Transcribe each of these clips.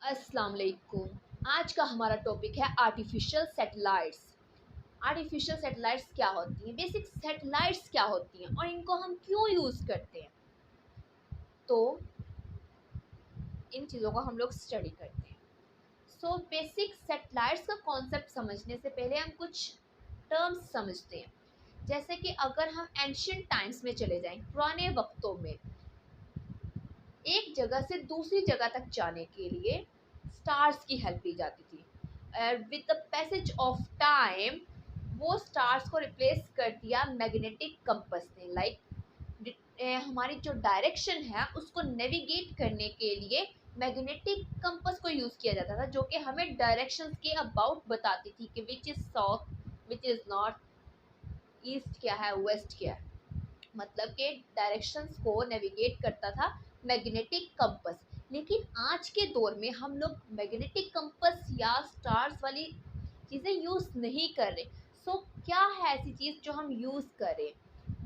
अस्सलाम वालेकुम। आज का हमारा टॉपिक है आर्टिफिशियल सैटेलाइट्स। आर्टिफिशियल सैटेलाइट्स क्या होती हैं, बेसिक सैटेलाइट्स क्या होती हैं और इनको हम क्यों यूज़ करते हैं, तो इन चीज़ों को हम लोग स्टडी करते हैं। सो बेसिक सैटेलाइट्स का कॉन्सेप्ट समझने से पहले हम कुछ टर्म्स समझते हैं। जैसे कि अगर हम एंशियंट टाइम्स में चले जाएं, पुराने वक्तों में एक जगह से दूसरी जगह तक जाने के लिए स्टार्स की हेल्प ली जाती थी। With the passage of time वो स्टार्स को रिप्लेस कर दिया मैग्नेटिक कंपस ने। हमारी जो डायरेक्शन है उसको नेविगेट करने के लिए मैग्नेटिक कंपस को यूज़ किया जाता था, जो कि हमें डायरेक्शंस के अबाउट बताती थी कि which is south, which is north, east क्या है, वेस्ट क्या है। मतलब के डायरेक्शंस को नेविगेट करता था मैग्नेटिक कंपस। लेकिन आज के दौर में हम लोग मैग्नेटिक कंपस या स्टार्स वाली चीज़ें यूज़ नहीं कर रहे। सो क्या है ऐसी चीज़ जो हम यूज़ करें,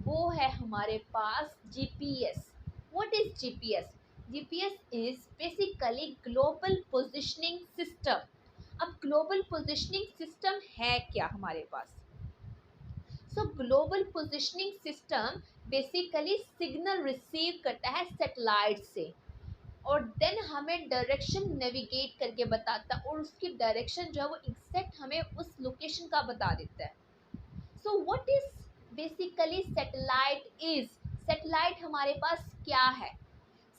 वो है हमारे पास GPS. What is GPS? GPS is basically global positioning system. अब ग्लोबल पोजिशनिंग सिस्टम है क्या हमारे पास? So global positioning system basically signal receive करता है सैटेलाइट से और देन हमें डायरेक्शन नेविगेट करके बताता है और उसकी डायरेक्शन जो है वो एग्जैक्ट हमें उस लोकेशन का बता देता है। So what is basically satellite is? Satellite हमारे पास क्या है?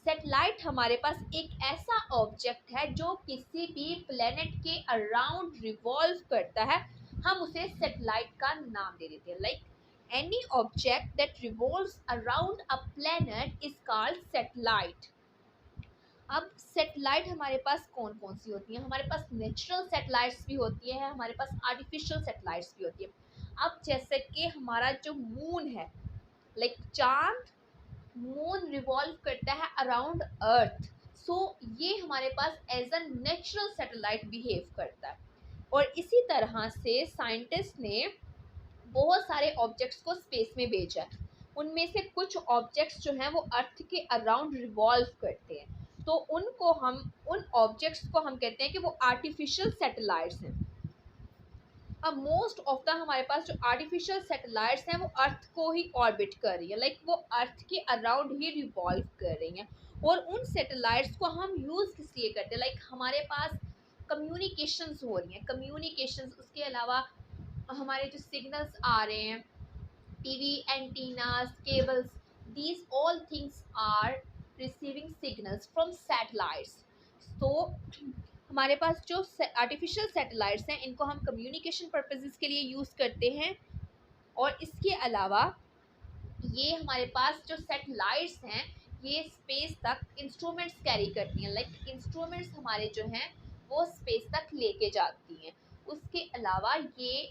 सैटेलाइट हमारे पास एक ऐसा ऑब्जेक्ट है जो किसी भी प्लेनेट के अराउंड रिवॉल्व करता है। हम उसे सैटेलाइट का नाम दे देते हैं। Like any object that revolves around a planet is called satellite. अब सैटेलाइट हमारे पास कौन कौन सी होती हैं? हमारे पास नेचुरल सैटेलाइट्स भी होती है, हमारे पास आर्टिफिशियल सैटेलाइट्स भी होती है। अब जैसे कि हमारा जो मून है, लाइक चांद, मून रिवॉल्व करता है अराउंड अर्थ। सो ये हमारे पास as a natural satellite behave करता है। और इसी तरह से साइंटिस्ट ने बहुत सारे ऑब्जेक्ट्स को स्पेस में भेजा है। उनमें से कुछ ऑब्जेक्ट्स जो हैं वो अर्थ के अराउंड रिवॉल्व करते हैं, तो उन ऑब्जेक्ट्स को हम कहते हैं कि वो आर्टिफिशियल सैटेलाइट्स हैं। अब मोस्ट ऑफ द हमारे पास जो आर्टिफिशियल सैटेलाइट्स हैं वो अर्थ को ही ऑर्बिट कर रही है। लाइक वो अर्थ के अराउंड ही रिवॉल्व कर रही हैं। और उन सैटेलाइट्स को हम यूज़ किस लिए करते हैं? लाइक हमारे पास कम्युनिकेशंस हो रही हैं, कम्युनिकेशंस, उसके अलावा हमारे जो सिग्नल्स आ रहे हैं, TV antennas, cables, these all things are receiving signals from satellites. तो हमारे पास जो आर्टिफिशियल सैटेलाइट्स हैं इनको हम कम्युनिकेशन पर्पसेस के लिए यूज़ करते हैं। और इसके अलावा ये हमारे पास जो सैटेलाइट्स हैं ये स्पेस तक इंस्ट्रूमेंट्स कैरी करती हैं। लाइक इंस्ट्रूमेंट्स हमारे जो हैं वो स्पेस तक लेके जाती हैं। उसके अलावा ये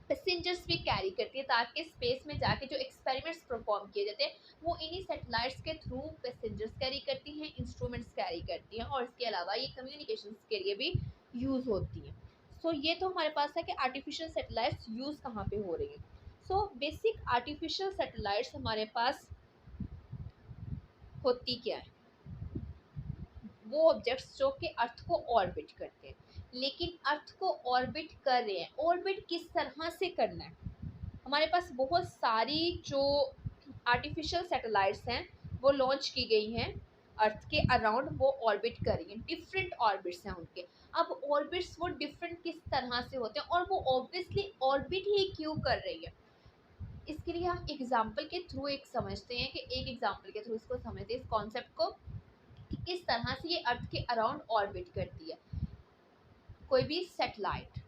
पैसेंजर्स भी कैरी करती है, ताकि स्पेस में जाके जो एक्सपेरिमेंट्स परफॉर्म किए जाते हैं वो इन्हीं सैटेलाइट्स के थ्रू पैसेंजर्स कैरी करती हैं, इंस्ट्रूमेंट्स कैरी करती हैं। और इसके अलावा ये कम्युनिकेशंस के लिए भी यूज़ होती हैं। सो ये तो हमारे पास है कि आर्टिफिशियल सैटेलाइट्स यूज़ कहाँ पे हो रही हैं। सो बेसिक आर्टिफिशियल सैटेलाइट्स हमारे पास होती क्या है? वो ऑब्जेक्ट्स जो कि अर्थ को ऑर्बिट करते हैं। लेकिन अर्थ को ऑर्बिट कर रहे हैं, ऑर्बिट किस तरह से करना है? हमारे पास बहुत सारी जो आर्टिफिशियल सैटेलाइट्स हैं वो लॉन्च की गई हैं अर्थ के अराउंड, वो ऑर्बिट कर रही हैं। डिफरेंट ऑर्बिट्स हैं उनके। अब ऑर्बिट्स वो डिफरेंट किस तरह से होते हैं और वो ऑब्वियसली ऑर्बिट ही क्यों कर रही है? इसके लिए हम एग्जाम्पल के थ्रू एक समझते हैं कि एक एग्जाम्पल के थ्रू इसको समझते हैं, इस कॉन्सेप्ट को, कि किस तरह से ये अर्थ के अराउंड ऑर्बिट करती है कोई भी सैटेलाइट।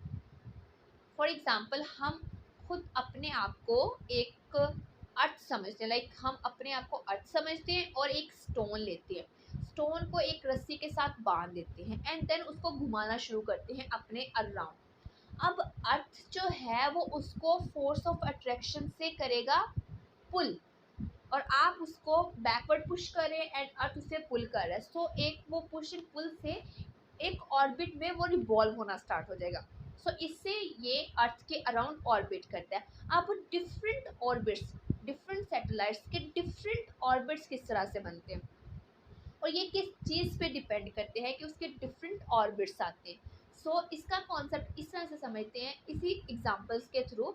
फॉर एग्जाम्पल हम खुद अपने आप को एक अर्थ समझते हैं। लाइक हम अपने आप को अर्थ समझते हैं और एक स्टोन लेते हैं, स्टोन को एक रस्सी के साथ बांध देते हैं एंड देन उसको घुमाना शुरू करते हैं अपने अराउंड। अब अर्थ जो है वो उसको फोर्स ऑफ अट्रैक्शन से करेगा पुल, और आप उसको बैकवर्ड पुश करें एंड अर्थ उसे पुल कर रहा है। सो एक वो पुश एंड पुल से एक ऑर्बिट में वो रिवॉल्व होना स्टार्ट हो जाएगा। सो इससे ये अर्थ के अराउंड ऑर्बिट करता है। अब डिफरेंट ऑर्बिट्स, डिफरेंट सैटेलाइट्स के डिफरेंट ऑर्बिट्स किस तरह से बनते हैं? और ये किस चीज़ पे डिपेंड करते हैं कि उसके डिफरेंट ऑर्बिट्स आते हैं। इसका कॉन्सेप्ट इस तरह से समझते हैं इसी एग्जांपल्स के थ्रू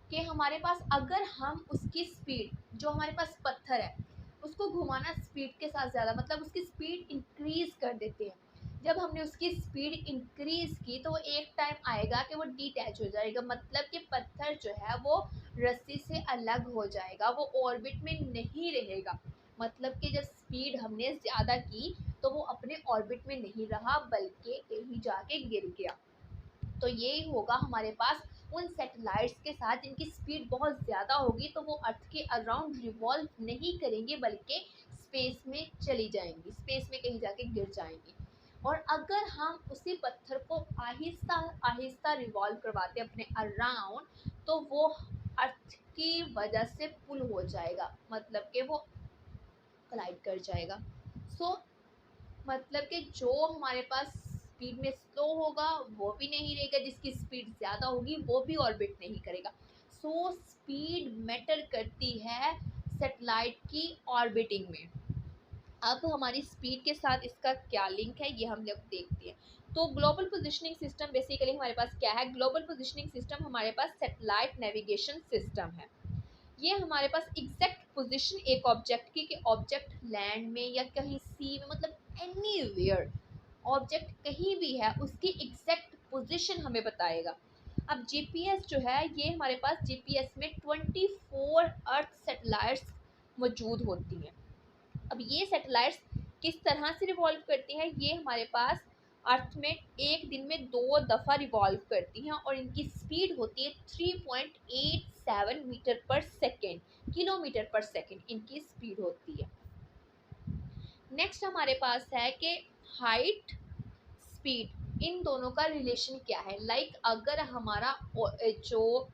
कि हमारे पास अगर हम उसकी स्पीड जो हमारे पास पत्थर है उसको घुमाना स्पीड के साथ ज़्यादा मतलब उसकी स्पीड इंक्रीज़ कर देते हैं। जब हमने उसकी स्पीड इंक्रीज़ की तो वो एक टाइम आएगा कि वो डिटैच हो जाएगा, मतलब कि पत्थर जो है वो रस्सी से अलग हो जाएगा, वो ऑर्बिट में नहीं रहेगा। मतलब कि जब स्पीड हमने ज़्यादा की तो वो अपने ऑर्बिट में नहीं रहा बल्कि कहीं जाके गिर गया। तो यही होगा हमारे पास उन सैटेलाइट्स के साथ जिनकी स्पीड बहुत ज़्यादा होगी, तो वो अर्थ के अराउंड रिवॉल्व नहीं करेंगे बल्कि स्पेस में चली जाएंगी, स्पेस में कहीं जाके गिर जाएंगी। और अगर हम उसी पत्थर को आहिस्ता आहिस्ता रिवॉल्व करवाते अपने अराउंड तो वो अर्थ की वजह से पुल हो जाएगा, मतलब कि वो कोलाइड कर जाएगा। सो मतलब कि जो हमारे पास स्पीड में स्लो होगा वो भी नहीं रहेगा, जिसकी स्पीड ज़्यादा होगी वो भी ऑर्बिट नहीं करेगा। स्पीड मैटर करती है सैटेलाइट की ऑर्बिटिंग में। अब हमारी स्पीड के साथ इसका क्या लिंक है ये हम लोग देखते हैं। तो ग्लोबल पोजिशनिंग सिस्टम बेसिकली हमारे पास क्या है? ग्लोबल पोजिशनिंग सिस्टम हमारे पास सैटेलाइट नेविगेशन सिस्टम है। ये हमारे पास एग्जैक्ट पोजीशन एक ऑब्जेक्ट की, कि ऑब्जेक्ट लैंड में या कहीं सी में, मतलब एनीवेयर ऑब्जेक्ट कहीं भी है उसकी एग्जैक्ट पोजीशन हमें बताएगा। अब जीपीएस जो है ये हमारे पास जीपीएस में 24 अर्थ सैटेलाइट्स मौजूद होती हैं। अब ये सैटेलाइट्स किस तरह से रिवॉल्व करती हैं? ये हमारे पास अर्थ में एक दिन में 2 दफ़ा रिवॉल्व करती हैं और इनकी स्पीड होती है 3.87 मीटर पर सेकेंड, किलोमीटर पर सेकेंड इनकी स्पीड होती है। नेक्स्ट हमारे पास है कि हाइट स्पीड, इन दोनों का रिलेशन क्या है? लाइक अगर हमारा जो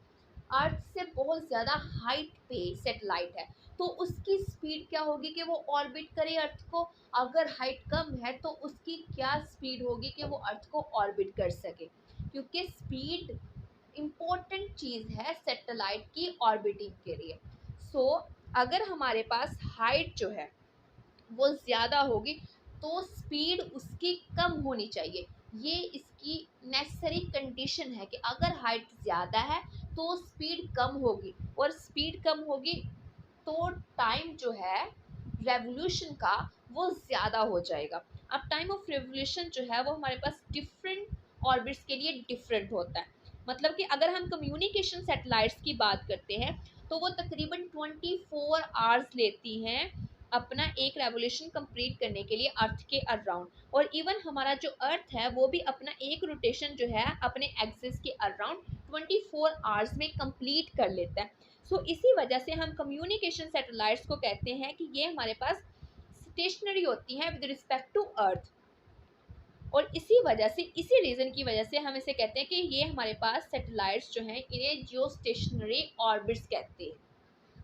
अर्थ से बहुत ज़्यादा हाइट पे सैटेलाइट है तो उसकी स्पीड क्या होगी कि वो ऑर्बिट करे अर्थ को। अगर हाइट कम है तो उसकी क्या स्पीड होगी कि वो अर्थ को ऑर्बिट कर सके, क्योंकि स्पीड इम्पोर्टेंट चीज़ है सैटेलाइट की ऑर्बिटिंग के लिए। अगर हमारे पास हाइट जो है वो ज़्यादा होगी तो स्पीड उसकी कम होनी चाहिए। ये इसकी नेसेसरी कंडीशन है कि अगर हाइट ज़्यादा है तो स्पीड कम होगी, और स्पीड कम होगी तो टाइम जो है रेवोल्यूशन का वो ज़्यादा हो जाएगा। अब टाइम ऑफ रेवोल्यूशन जो है वो हमारे पास डिफरेंट ऑर्बिट्स के लिए डिफरेंट होता है। मतलब कि अगर हम कम्युनिकेशन सैटेलाइट्स की बात करते हैं तो वो तकरीबन 24 आवर्स लेती हैं अपना एक रेवोल्यूशन कंप्लीट करने के लिए अर्थ के अराउंड। और इवन हमारा जो अर्थ है वो भी अपना एक रोटेशन जो है अपने एक्सिस के अराउंड 24 आवर्स में कंप्लीट कर लेता है। इसी वजह से हम कम्युनिकेशन सैटेलाइट्स को कहते हैं कि ये हमारे पास स्टेशनरी होती हैं विद रिस्पेक्ट टू अर्थ। और इसी वजह से, इसी रीज़न की वजह से हम इसे कहते हैं कि ये हमारे पास सैटेलाइट्स जो हैं इन्हें जियो स्टेशनरी ऑर्बिट्स कहते हैं।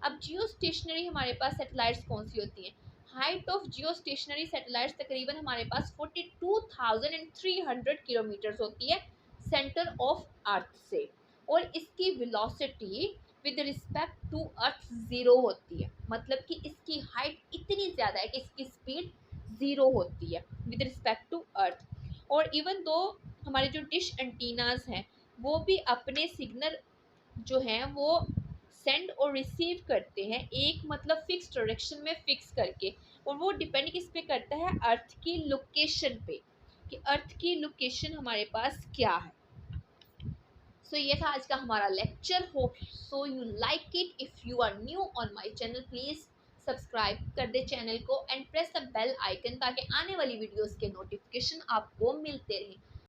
अब जियो स्टेशनरी हमारे पास सैटेलाइट्स कौन सी होती हैं? Height of Jio stationery satellites तकरीबन हमारे पास 42,300 किलोमीटर्स होती है सेंटर ऑफ अर्थ से, और इसकी velocity with respect to earth zero होती है। मतलब कि इसकी हाइट इतनी ज़्यादा है कि इसकी स्पीड ज़ीरो होती है विद रिस्पेक्ट टू अर्थ। और इवन दो हमारे जो डिश एंटीनाज हैं वो भी अपने सिग्नल जो हैं वो सेंड और रिसीव करते हैं एक मतलब फिक्स डायरेक्शन में फिक्स करके, और वो डिपेंड किस पे करता है? अर्थ की लोकेशन पे, कि अर्थ की लोकेशन हमारे पास क्या है। ये था आज का हमारा lecture. Hope so you like it. If you are new on my channel please subscribe कर दे चैनल को and press the bell icon ताकि आने वाली वीडियोस के नोटिफिकेशन आपको मिलते रहें।